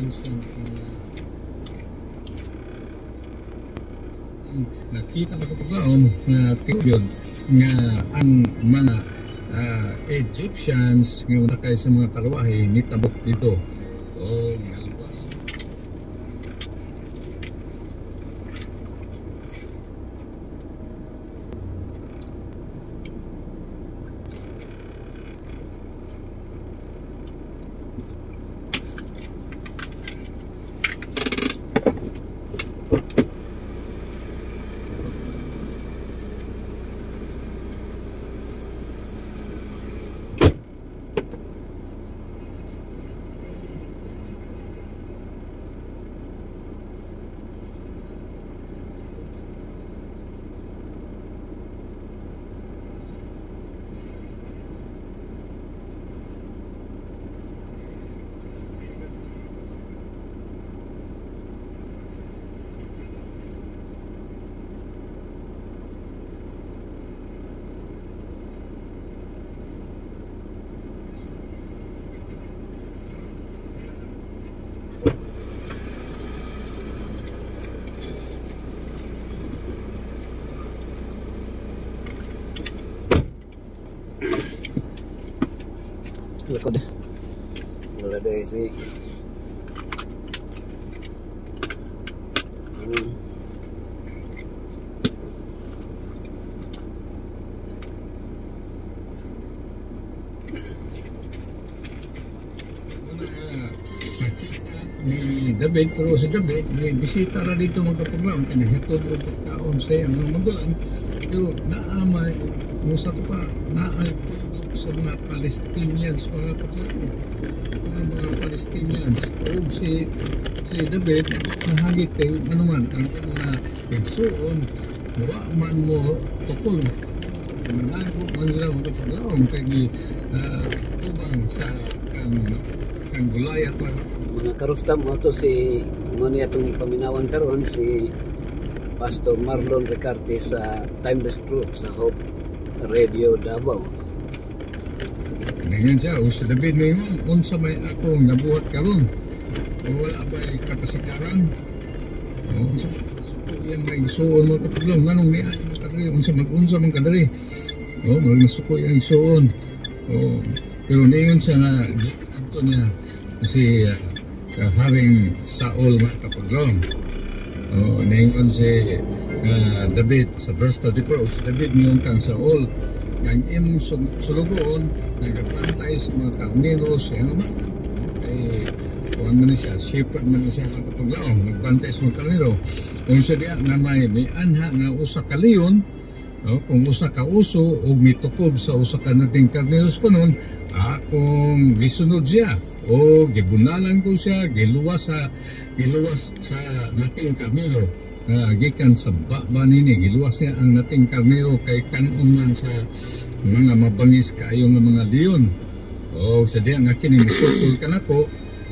minsan nakita ko paglaom nga tingod nga ang mga Egyptians nga nakay sa mga karwahe nitabok dito o nalwas. Likod. Wala dahil si ni David, pero si David may bisita na dito magkapaglaom pinaghatod o pagkaon sa mga magulang, pero naamay mo sa pa naay sa mga Palestinians mga kapatid, mga Palestinians o si David nahagit kayo ano man ang mga pensoon wa man mo tukol managpo man sila magkapaglaom kaya tubang sa kang Gulayat mga karuftam mo to si muna itong paminawan karon si Pastor Marlon Ricarte sa Timeless Truth sa Hope Radio Davao. Ganyan siya, o si David may unsa may akong nabuhat karon o wala ba kapasikaran o so yan may suon mo kapaglaom manong ni ay makadari unsa man kadari o magmasuko yung suon o pero niyon siya na ito niya si Haring Saul mga kapaglaom o niyon si David sa verse 34 si David niyon kang Saul ang imong sulugoon nagpantay sa mga karneros ano ba ay kuan man siya shepherd man siya mga kapaglaom nagbantay sa mga karnero kung siya diya na may anha nga usa ka leon kung usa ka uso o mitukob sa usa ka nating karneros pa nun akong gisunod siya o gibunalan ko siya giluwas sa nating karnero gikan sa baba nini giluwas siya ang nating karnero kay kanon man sa mga mabangis kayo nga mga leon o sa diya nga kini misukol ka na ko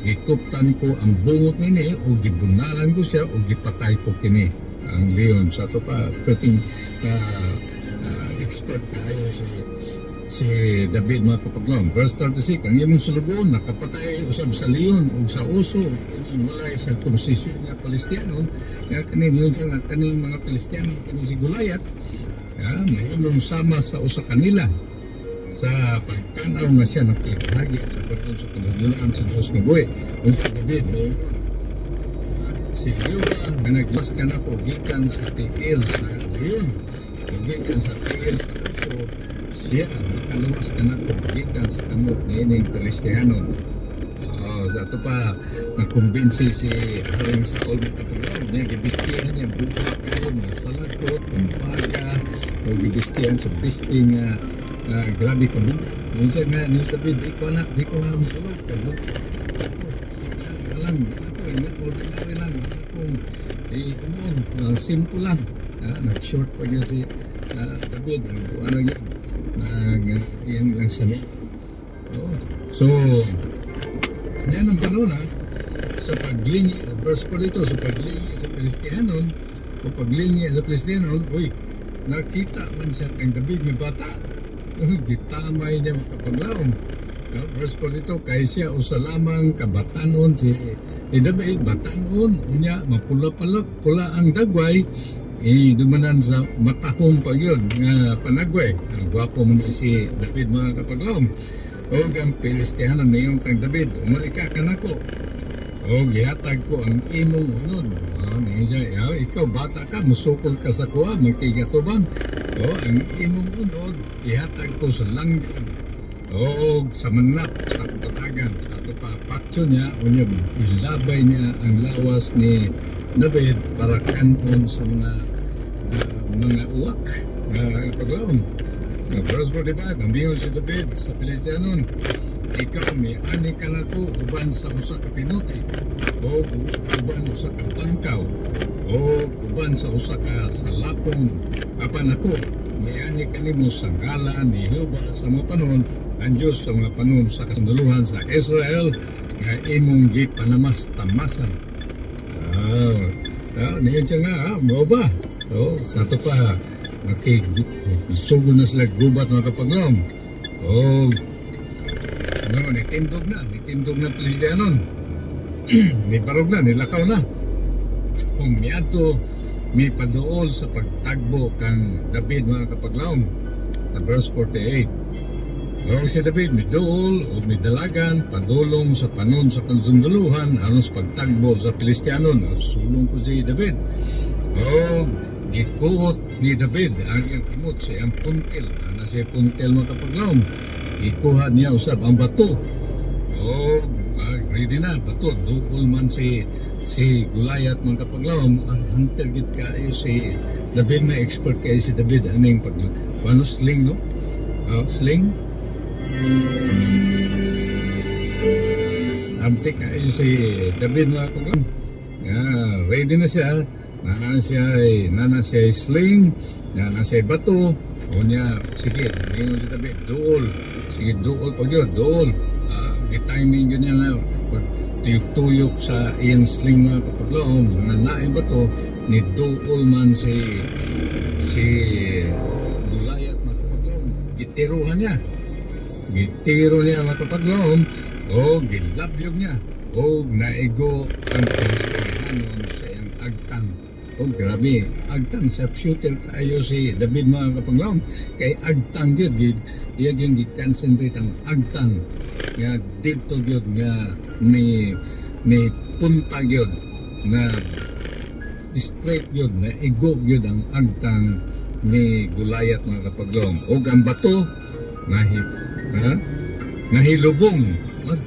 gikuptan ko ang bungot nini o gibunalan ko siya o gipatay ko kini ang leon sa to pa pwedeng expert tayo si David mga kapaglaom verse 36 ang imong sulugoon nakapatay usab sa leon o sa uso mulay sa komposisyon nga Palestino kaya kaning mga Palestino kaning si Gulayat mayroong sama sa usa kanila sa pagtanaw nga siya nakipahagi sa pagtanaw sa kanunaan sa Diyos nga buhi kung sa David si Leon nga naglas ka na ko gikan sa tiil sa leon gikan sa tiil sa uso siya nakaluwas ka na ko gikan sa kamot niining Kristiyano sa ito pa nakumbinsi si Haring Saul kapaglaom niya gibistihan niya buka kayo mga salakot umpaga o gibistihan sa bisting grabe ka mo nung siya nga nung David di ko na matulog alam ako ordinary lang akong kumon simple lang nag-short pa niya si David ano yan lang sabi so yan ang panahon sa paglingi verse po dito sa paglingi sa Palestinon o paglingi sa Palestinon uy nakita man siya kang David may bata gitamay niya makapaglaom verse po dito kay siya usa lamang kabatanon si David batanon unya mapula ang dagway dumanan sa matahong pa yun nga panagway. Ang gwapo mo si David mga kapaglaom. O ang Pilistihanan niyon kang David, umalika ka na ko. O gihatag ko ang imong unod. Ikaw bata ka, musukol ka sa kuha, magkigatuban. O ang imong unod, ihatag ko sa langgan. O sa manap, sa kapatagan, sa kapapatso niya, unya ilabay niya ang lawas ni David para kanon sa mga uwak na paglaom. Verse 45, ang bingon si David sa Pilistianon, ikaw may ani ka na ko uban sa usa ka pinuti, o uban usa ka bangkaw, o uban sa usa ka salapong apan ako, may ani ka nimo sa ngalan ni Jehova sa mga panon, ang Diyos sa mga panon sa kasunduluhan sa Israel, nga imong gipanamas-tamasan. Niyan siya nga, mo ba? Sa ito pa, sugo na sila gubat mga kapaglaom. Nitindog na Pilistianon. Niparog na, nilakaw na. Kung miato, may paduol sa pagtagbo kang David mga kapaglaom. Na verse 48. Si David may duol o may dalagan, padulong sa panon sa kansunduluhan, anos pagtagbo sa Pilistianon. Sulong ko si David. Gikuot ni David ang iyang kamot sa iyang puntil. Ana siya puntil mga kapaglaom. Ikuha niya usab ang bato. Ready na, bato. Duol man si Goliath mga kapaglaom. Hunter git kayo si David, may expert kayo si David. Aning paano sling, no? Sling. Amtik kayo si David mga kapaglaom. Ready na siya. Nana siya sling, nana siya bato, o niya, sige, ngayon si David, duol, sige, duol pag yun, duol, timing yun niya nga, pag tuyok sa iyang sling mga kapaglaom, nanain bato, ni duol man si Goliath mga kapaglaom, gitiruhan niya, mga kapaglaom, o gilabyog niya, o naigo ang Pilistihanon sa iyang agtang. Grabe, agtang sa shooter kayo si David mga kapaglaom. Kay agtang yun, iya yung gi-concentrate ang agtang. Nga dito yun nga ni punta yun na straight yun, na igog yun ang agtang ni Goliath mga kapaglaom. O ang bato, nahilubong.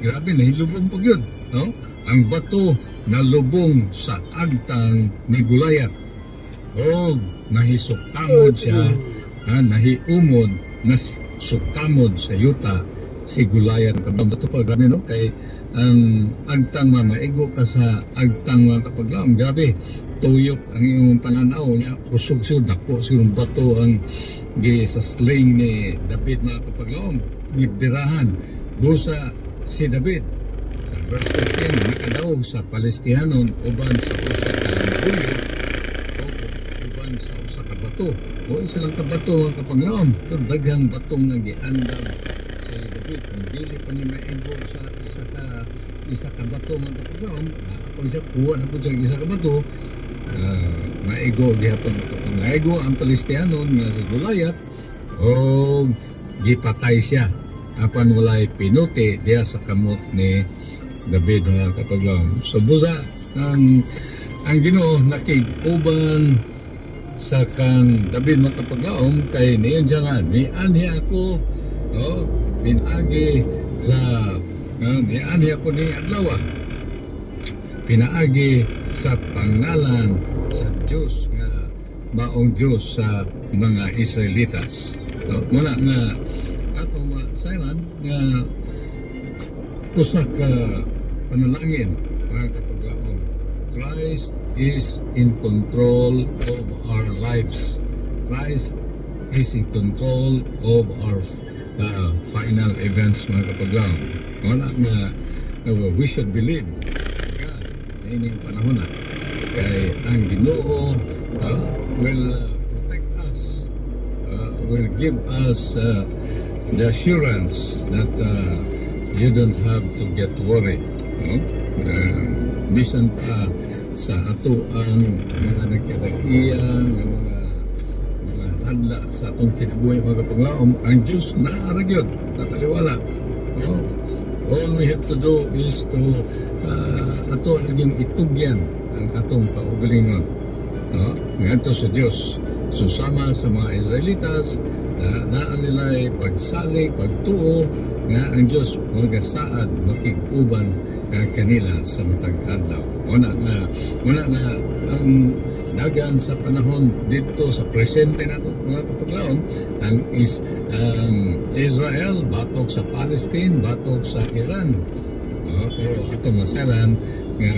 Grabe, nahilubong pag yun. No? Ang bato nalubong sa agtang ni Goliath. Nahisukamod siya, nahiumod, nasukamod sa yuta si Goliath. Ito pa, grabe no? Kay ang agtang maigo ka sa agtang mga kapaglaom. Grabe, tuyok ang iyong pananaw niya. Kusog siya, dako siya bato ang sa sling ni David mga kapaglaom. Gibirahan, busa si David. Verse 15, nakadaog sa Pilistihanon uban sa usa ka buyo o uban sa usa ka bato. O isa lang ka bato ang kapaglaom. Daghang batong nagiandam si David. Kung dili pa niya maigo sa isa ka bato mga kapaglaom, kung siya kuha na po siya isa ka bato, maigo gihapon ito. Maigo ang Pilistihanon nga si Goliath o gipatay siya. Apan walay pinuti diya sa kamot ni David mga kapaglaom. So busa ang Ginoo nakig-uban sa kang David mga kapaglaom kay niyon siya nga nianhi ako pinagi sa nianhi ako ni adlaw pinaagi sa pangalan sa Diyos nga maong Diyos sa mga Israelitas. Muna nga ato masayran nga usa ka panalangin mga kapaglaom. Christ is in control of our lives. Christ is in control of our final events mga kapaglaom. Wala na we should believe God na ining panahon na kay ang Ginoo will protect us, will give us the assurance that you don't have to get worried. No? bisan pa sa ato ang mga nagkatag-iyang mga adla sa atong kitbuhay mga kapaglaom, ang Diyos naaragyod, nakaliwala. All we have to do is to ato naging itugyan ang atong kaugalingon. Ngadto sa Diyos. Susama sa mga Israelitas, naan nila'y pagsalig, pagtuo, nga ang Diyos magasaad, makiguban kanila sa matag adlaw. Una na ang dagan sa panahon dito sa presente na mga kapaglaon, ang Israel batok sa Palestine, batok sa Iran. Pero atong masalan nga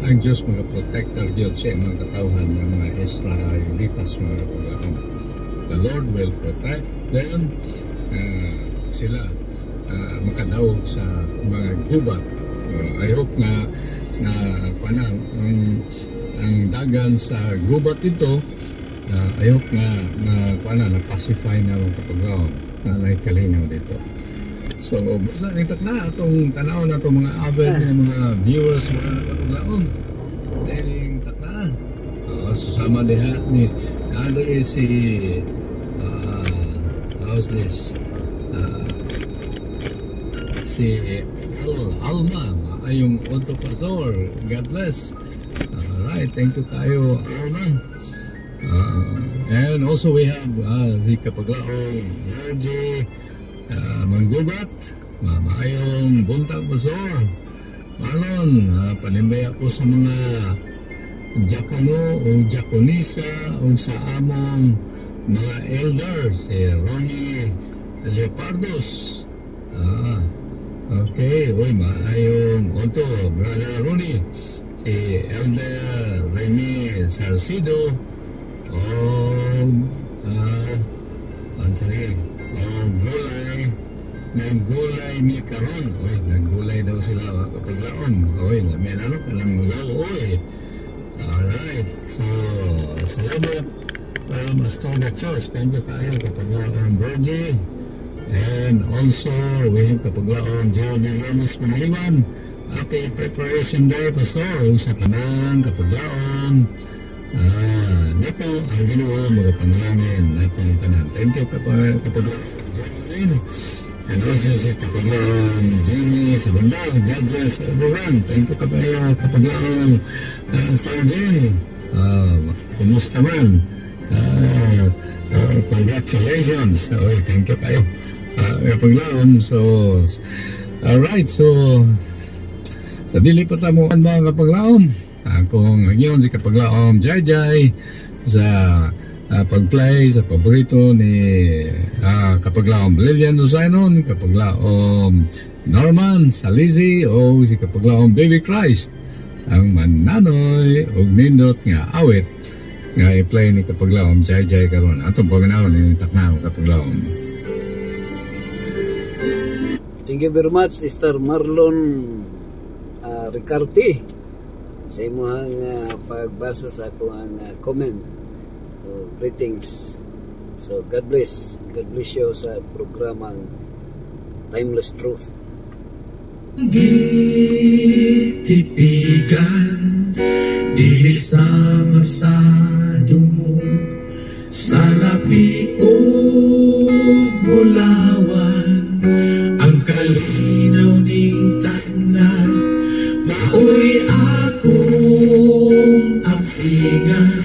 ang Diyos mga protector yun sa mga katawhan ng mga Israelitas mga kapaglaon. The Lord will protect them, sila makadaog sa mga gubat. I hope na ang dagan sa gubat ito, I hope na pacify na mga kapaglaon na kalinaw dito. So, basta nito na itong tanaw na itong mga avid ng mga viewers mga kapaglaon. Dahil yung takna. Susama diha ni si how's this? Si Alma ay yung Otto Pastor. God bless. Alright, thank you tayo Alma. And also we have si kapaglaon Reggie Manggubat, maayong buntag pastor. Malon, panimbaya ko sa mga diakono o diakonisa o sa among mga elders, si Ronnie Leopardos. Okay, maayong onto, brother Ronnie, si Elder Remy Sarcido, naggulay ni karon. Naggulay daw sila kapaglaon. May ano ka ng mulaw. Alright, so salamat para Mastorga Church. Thank you tayo kapaglaon Virgie. And also we have kapaglaon Jordan Ramos Manaliwan. Happy preparation day pastor sa kanang kapaglaon. Dito ang Ginoo mga panalangin natong tanan. Thank you kapaglaon Jordan. And also si kapaglaon Jimmy sa bandang. God bless everyone. Thank you kapaglaon Star Jim. Kumusta man? Congratulations. Thank you kayo kapaglaon. So alright, so sa dili pa tamo mga kapaglaon, kung ngayon si kapaglaon Jai sa pag-play sa paborito ni kapaglaon Lilian Luzano, kapaglaon Norman Salizi o si kapaglaon Baby Christ ang mananoy og nindot nga awit nga i-play ni kapaglaon Jai karon atong paminawon ni taknaw kapaglaon. Thank you very much Mr. Marlon Ricarte sa imong pagbasa sa akong comment. Greetings. So God bless you sa programang Timeless Truth. Gitipigan dili sama sa dumo sa labi o bulawan ang kalinaw ning tanan maoy akong ampingan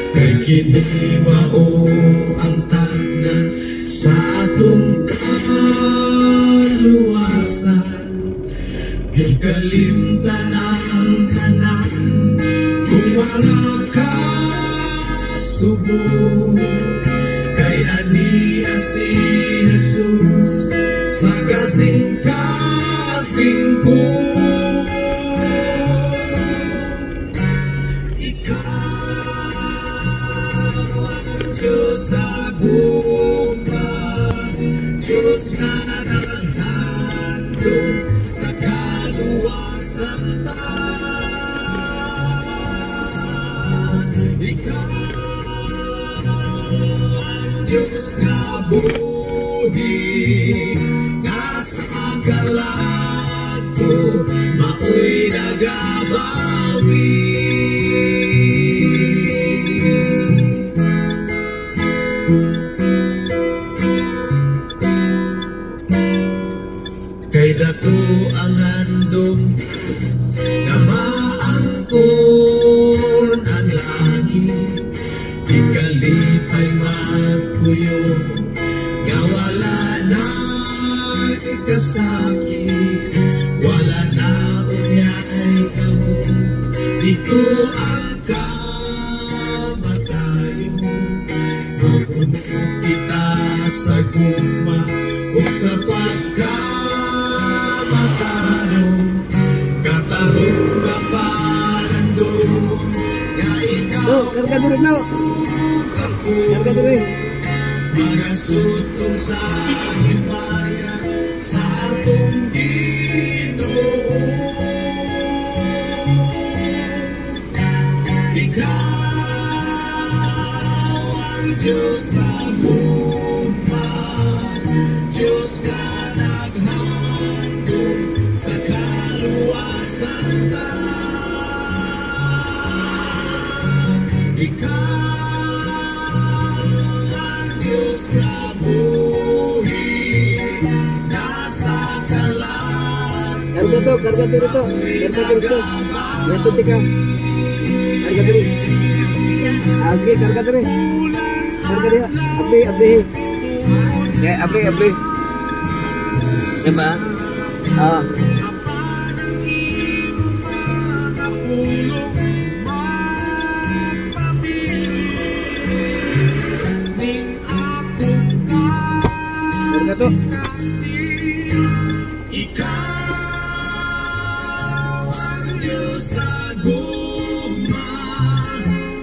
kay kini mao ang tanan sa atong kaluwasan gikalimtan ang tanan kung wala ka subo kay aniya si Jesus sa kasing-kasing ko. Diyos sa buwan, Diyos na nanghandog sa kaluwasan tan. Ikaw ang Diyos na buhi, nasa kalat ko, maoy nagam nagabawi. Kay dako ang handom na maangkon ang langit, ikalipay magpuyo nga wala na ikasakit, wala na unyay kamo, dito ang kamatayo. Mapunod kita sa guma o sa pagkamatalo, katarong kapalando nga ikaw Karga diri no. Karga diri. mga sutong sa himaya sa atong Ginoo. Ikaw ang Diyos sa gugma, Diyos ka naghandom sa kaluwasan ta. Ikaw ang Diyos na buhi, nasa kalat. Karga diri to. Karga diri so. Yato tika. Karga diri. Sige, karga diri. Karga diri. Abli. Ya, abli. Diba? Ah. Karga to. Ikaw ang Diyos sa gugma,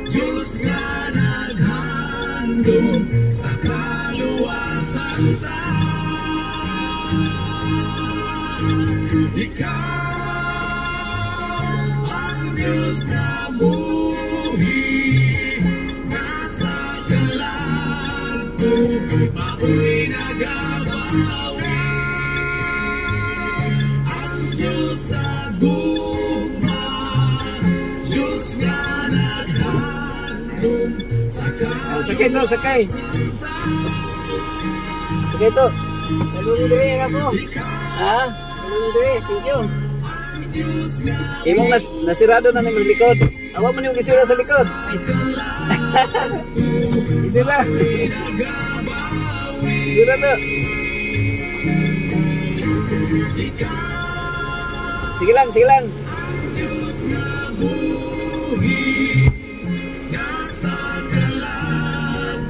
Diyos nga naghandom sa kaluwasan ta. Ikaw ang Diyos na buhi, nasa kalat ko, mao'y nagabawi. Ang Diyos sa gugma, Diyos nga naghandom sa Sakay to, sakay. Sakay to. Salunod diri ako. Ha? Salunod diri. Thank you. Imong nasirado na ng likod. Awa mo niyong isira sa likod. Isira. Isira to. Sige lang.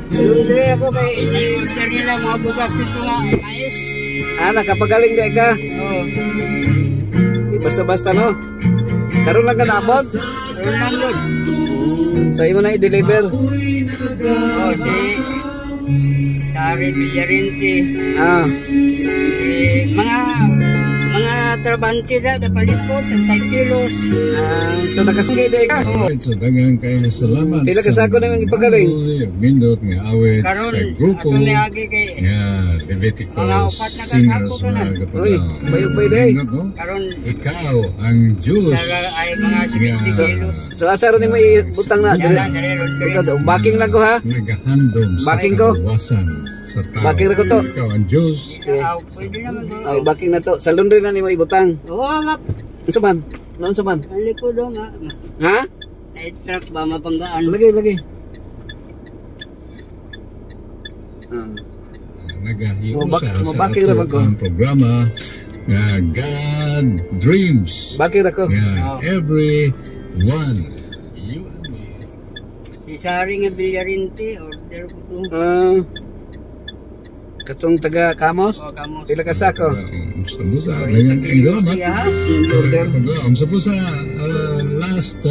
Dili ako kay i-order nila mga bugas ito nga mais. Nakapagaling di ka. Oo. Di basta-basta no. Karon lang ka naabot. Ronald. So imo na i-deliver. Oh, si Sari Villarente. Mga trabante na kapalipot, 5 kilos. So nakasingay di ka. Alright, so daghang kayo salamat. Pila ka sako na yung ipagaling? Mindot nga awit Karon sa grupo. ato niagi kay Nga, Leviticus Mga upat na singers kasako ka na. mga Uy, kapatid. bayog-bay day. karon Ikaw ang Diyos. sa ay mga 70 kilos. So asa ron nimo ibutang na dire. Ikaw, backing lang ko ha. Nagahandom sa Backing ko? kaluwasan sa tao. Backing ra ko to. Ikaw ang Diyos. Sige. Pwede naman. Ay, backing na to. Sa laundry na nimo ibutang. Oo, nga. Unsa man? Unsa man? Ang likod o nga. Ha? Ay, truck ba mapanggaan? Lagay. Nagahiusa sa Mabaking ra man ko. ang programa nga God Dreams. Backing ra ko. Nga everyone. You and me. Si Sari nga Villarente, order ko to. Katong taga Kamos. O, kamos. Pila ka sako? Musta dengan kayong salamat. Siya, ha? Order. Sa last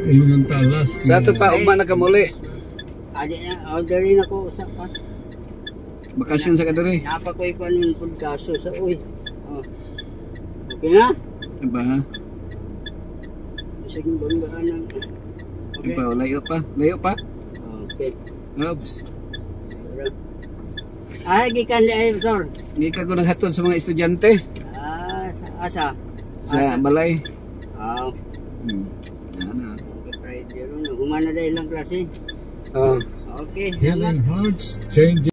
yung last Sa ato pa ugma na kamuli. Adi na, orderin ako sa pa. Bakasyon sa kadiri. Napakoy ko anong pagkaso sa uy. Oh. Okay na? Ba? Sige, banggaan ng... Okay. Ba layo pa. Okay. Oops. Ay, gikan di ay, sir. Di ka ko naghatod sa mga estudyante Asa? sa balay. Ah, Yan na. Friday ron. Humana dahil lang klase. Ah. Okay. Healing hearts, changing